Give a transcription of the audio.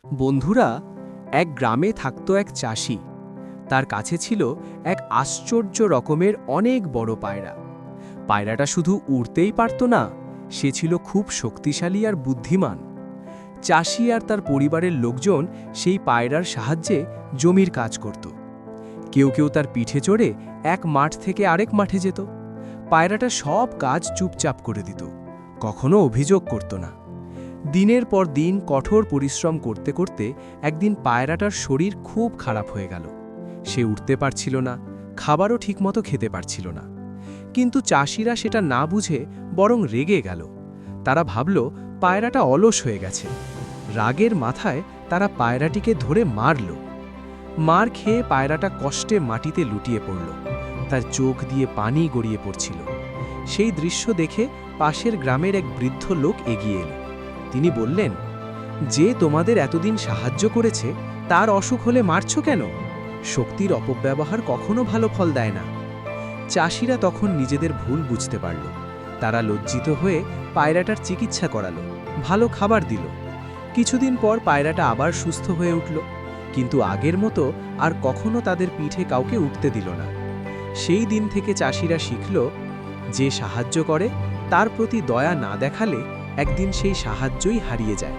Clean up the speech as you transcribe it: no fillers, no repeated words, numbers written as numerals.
বন্ধুরা, এক গ্রামে থাকতো এক চাষি। তার কাছে ছিল এক আশ্চর্য রকমের অনেক বড় পায়রা। পায়রাটা শুধু উড়তেই পারত না, সে ছিল খুব শক্তিশালী আর বুদ্ধিমান। চাষি আর তার পরিবারের লোকজন সেই পায়রার সাহায্যে জমির কাজ করত। কেউ কেউ তার পিঠে চড়ে এক মাঠ থেকে আরেক মাঠে যেত। পায়রাটা সব কাজ চুপচাপ করে দিত, কখনো অভিযোগ করত না। দিনের পর দিন কঠোর পরিশ্রম করতে করতে একদিন পায়রাটার শরীর খুব খারাপ হয়ে গেল। সে উঠতে পারছিল না, খাবারও ঠিকমতো খেতে পারছিল না। কিন্তু চাষিরা সেটা না বুঝে বরং রেগে গেল। তারা ভাবল পায়রাটা অলস হয়ে গেছে। রাগের মাথায় তারা পায়রাটিকে ধরে মারল। মার খেয়ে পায়রাটা কষ্টে মাটিতে লুটিয়ে পড়ল। তার চোখ দিয়ে পানি গড়িয়ে পড়ছিল। সেই দৃশ্য দেখে পাশের গ্রামের এক বৃদ্ধ লোক এগিয়ে এল। তিনি বললেন, যে তোমাদের এতদিন সাহায্য করেছে তার অসুখ হলে মারছ কেন? শক্তির অপব্যবহার কখনো ভালো ফল দেয় না। চাষিরা তখন নিজেদের ভুল বুঝতে পারল। তারা লজ্জিত হয়ে পায়রাটার চিকিৎসা করালো, ভালো খাবার দিল। কিছুদিন পর পায়রাটা আবার সুস্থ হয়ে উঠল, কিন্তু আগের মতো আর কখনো তাদের পিঠে কাউকে উঠতে দিল না। সেই দিন থেকে চাষিরা শিখল, যে সাহায্য করে তার প্রতি দয়া না দেখালে একদিন সেই সাহায্যই হারিয়ে যায়।